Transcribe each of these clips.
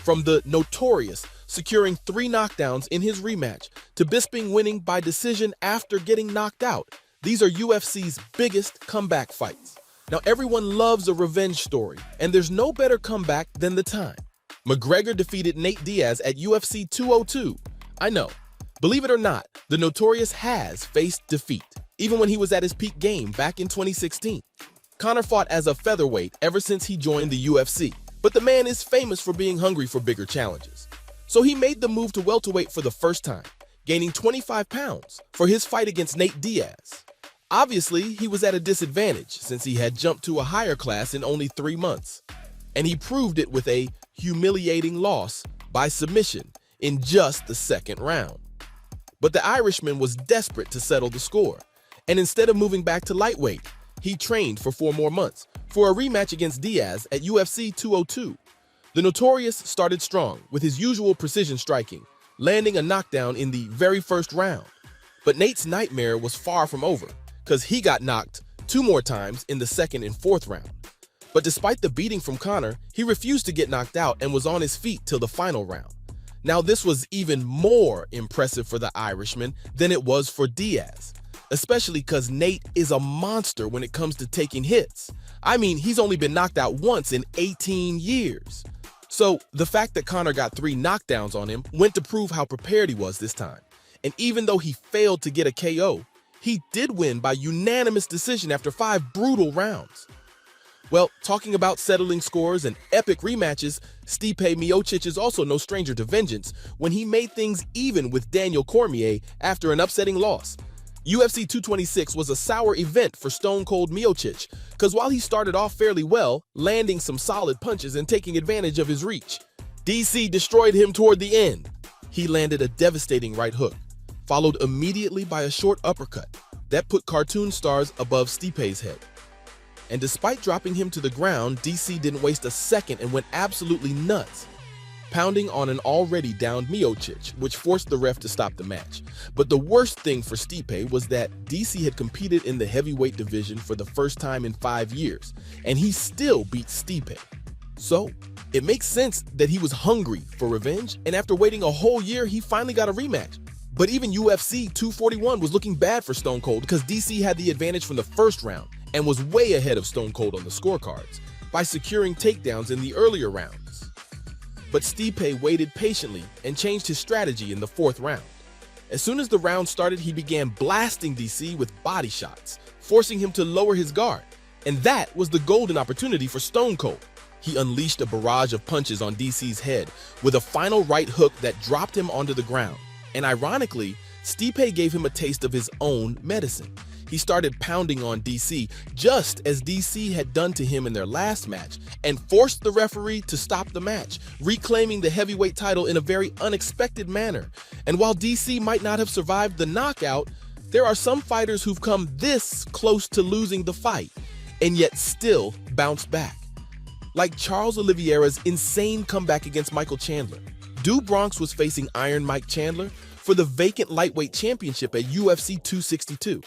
from the Notorious securing 3 knockdowns in his rematch to Bisping winning by decision after getting knocked out. These are UFC's biggest comeback fights. Now, everyone loves a revenge story, and there's no better comeback than the time. McGregor defeated Nate Diaz at UFC 202. I know. Believe it or not, the Notorious has faced defeat, even when he was at his peak game back in 2016. Conor fought as a featherweight ever since he joined the UFC, but the man is famous for being hungry for bigger challenges. So he made the move to welterweight for the first time, gaining 25 pounds for his fight against Nate Diaz. Obviously, he was at a disadvantage since he had jumped to a higher class in only 3 months. And he proved it with a humiliating loss by submission in just the second round. But the Irishman was desperate to settle the score, and instead of moving back to lightweight, he trained for 4 more months for a rematch against Diaz at UFC 202. The Notorious started strong with his usual precision striking, landing a knockdown in the very first round. But Nate's nightmare was far from over, because he got knocked 2 more times in the second and fourth round. But despite the beating from Conor, he refused to get knocked out and was on his feet till the final round. Now, this was even more impressive for the Irishman than it was for Diaz, especially because Nate is a monster when it comes to taking hits. I mean, he's only been knocked out once in 18 years. So the fact that Conor got 3 knockdowns on him went to prove how prepared he was this time. And even though he failed to get a KO, he did win by unanimous decision after 5 brutal rounds. Well, talking about settling scores and epic rematches, Stipe Miocic is also no stranger to vengeance when he made things even with Daniel Cormier after an upsetting loss. UFC 226 was a sour event for Stone Cold Miocic, because while he started off fairly well, landing some solid punches and taking advantage of his reach, DC destroyed him toward the end. He landed a devastating right hook, followed immediately by a short uppercut that put cartoon stars above Stipe's head. And despite dropping him to the ground, DC didn't waste a second and went absolutely nuts, pounding on an already downed Miocic, which forced the ref to stop the match. But the worst thing for Stipe was that DC had competed in the heavyweight division for the first time in 5 years, and he still beat Stipe. So, it makes sense that he was hungry for revenge, and after waiting a whole year, he finally got a rematch. But even UFC 241 was looking bad for Stone Cold because DC had the advantage from the first round and was way ahead of Stone Cold on the scorecards by securing takedowns in the earlier rounds. But Stipe waited patiently and changed his strategy in the 4th round. As soon as the round started, he began blasting DC with body shots, forcing him to lower his guard. And that was the golden opportunity for Stone Cold. He unleashed a barrage of punches on DC's head with a final right hook that dropped him onto the ground. And ironically, Stipe gave him a taste of his own medicine. He started pounding on DC just as DC had done to him in their last match and forced the referee to stop the match, reclaiming the heavyweight title in a very unexpected manner. And while DC might not have survived the knockout, there are some fighters who've come this close to losing the fight and yet still bounced back. Like Charles Oliveira's insane comeback against Michael Chandler. Do Bronx was facing Iron Mike Chandler for the vacant lightweight championship at UFC 262.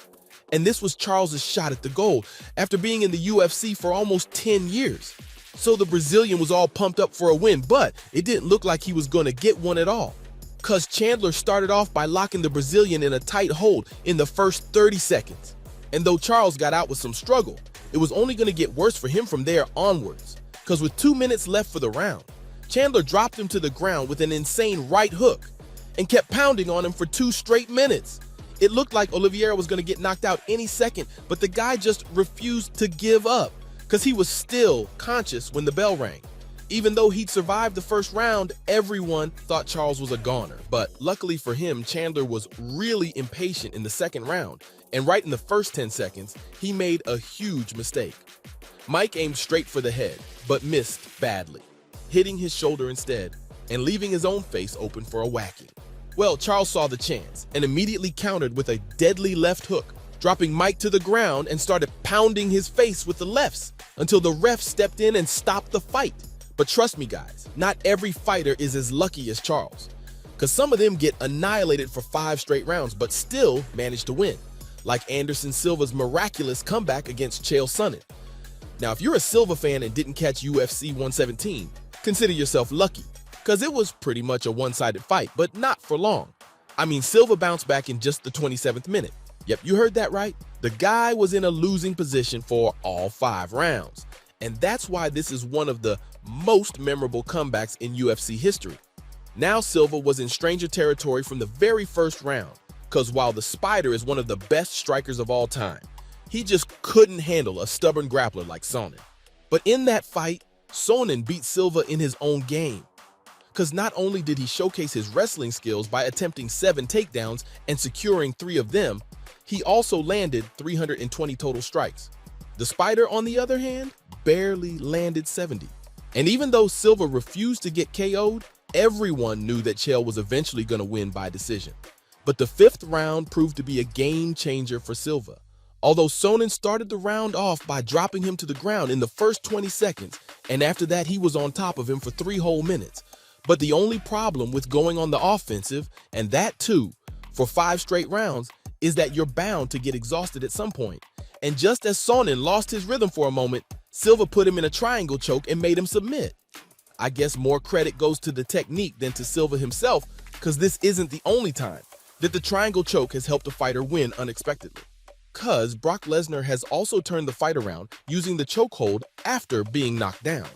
And this was Charles's shot at the gold after being in the UFC for almost 10 years. So the Brazilian was all pumped up for a win, but it didn't look like he was going to get one at all. Cause Chandler started off by locking the Brazilian in a tight hold in the first 30 seconds. And though Charles got out with some struggle, it was only going to get worse for him from there onwards. Cause with 2 minutes left for the round, Chandler dropped him to the ground with an insane right hook and kept pounding on him for 2 straight minutes. It looked like Oliveira was going to get knocked out any second, but the guy just refused to give up because he was still conscious when the bell rang. Even though he'd survived the first round, everyone thought Charles was a goner. But luckily for him, Chandler was really impatient in the second round, and right in the first 10 seconds, he made a huge mistake. Mike aimed straight for the head, but missed badly, hitting his shoulder instead and leaving his own face open for a whacking. Well, Charles saw the chance and immediately countered with a deadly left hook, dropping Mike to the ground and started pounding his face with the lefts until the ref stepped in and stopped the fight. But trust me guys, not every fighter is as lucky as Charles, because some of them get annihilated for 5 straight rounds but still manage to win, like Anderson Silva's miraculous comeback against Chael Sonnen. Now, if you're a Silva fan and didn't catch UFC 117, consider yourself lucky, because it was pretty much a one-sided fight, but not for long. I mean, Silva bounced back in just the 27th minute. Yep, you heard that right. The guy was in a losing position for all 5 rounds. And that's why this is one of the most memorable comebacks in UFC history. Now Silva was in stranger territory from the very first round, because while the Spider is one of the best strikers of all time, he just couldn't handle a stubborn grappler like Sonnen. But in that fight, Sonnen beat Silva in his own game. Because not only did he showcase his wrestling skills by attempting 7 takedowns and securing 3 of them, he also landed 320 total strikes. The Spider, on the other hand, barely landed 70. And even though Silva refused to get KO'd, everyone knew that Chael was eventually going to win by decision. But the 5th round proved to be a game changer for Silva. Although Sonnen started the round off by dropping him to the ground in the first 20 seconds, and after that he was on top of him for 3 whole minutes. But the only problem with going on the offensive, and that too, for 5 straight rounds, is that you're bound to get exhausted at some point. And just as Sonnen lost his rhythm for a moment, Silva put him in a triangle choke and made him submit. I guess more credit goes to the technique than to Silva himself, because this isn't the only time that the triangle choke has helped a fighter win unexpectedly. Because Brock Lesnar has also turned the fight around using the chokehold after being knocked down.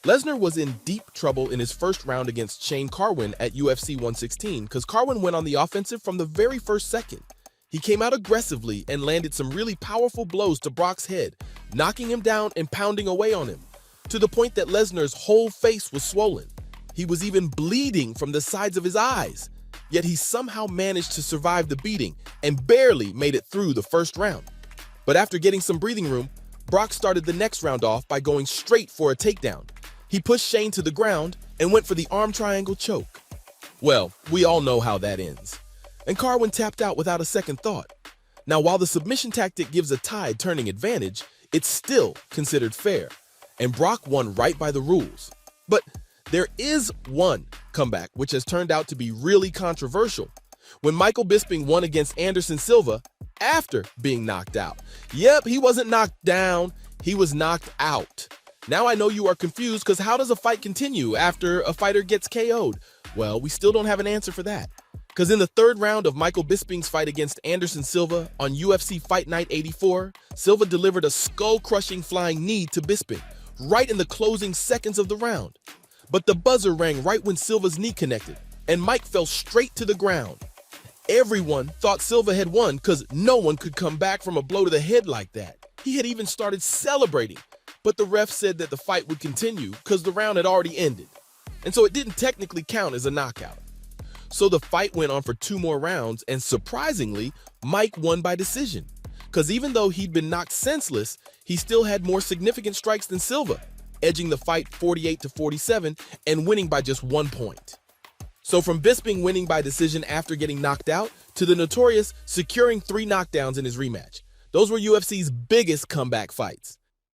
Lesnar was in deep trouble in his first round against Shane Carwin at UFC 116 because Carwin went on the offensive from the very first second. He came out aggressively and landed some really powerful blows to Brock's head, knocking him down and pounding away on him, to the point that Lesnar's whole face was swollen. He was even bleeding from the sides of his eyes, yet he somehow managed to survive the beating and barely made it through the first round. But after getting some breathing room, Brock started the next round off by going straight for a takedown. He pushed Shane to the ground and went for the arm triangle choke. Well, we all know how that ends. And Carwin tapped out without a second thought. Now, while the submission tactic gives a tide-turning advantage, it's still considered fair, and Brock won right by the rules. But there is one comeback which has turned out to be really controversial. When Michael Bisping won against Anderson Silva after being knocked out. Yep, he wasn't knocked down, he was knocked out. Now I know you are confused because how does a fight continue after a fighter gets KO'd? Well, we still don't have an answer for that. Because in the 3rd round of Michael Bisping's fight against Anderson Silva on UFC Fight Night 84, Silva delivered a skull-crushing flying knee to Bisping, right in the closing seconds of the round. But the buzzer rang right when Silva's knee connected, and Mike fell straight to the ground. Everyone thought Silva had won because no one could come back from a blow to the head like that. He had even started celebrating, but the ref said that the fight would continue because the round had already ended, and so it didn't technically count as a knockout. So the fight went on for 2 more rounds, and surprisingly, Mike won by decision. Because even though he'd been knocked senseless, he still had more significant strikes than Silva, edging the fight 48-47 and winning by just 1 point. So from Bisping winning by decision after getting knocked out to the Notorious securing 3 knockdowns in his rematch. Those were UFC's biggest comeback fights.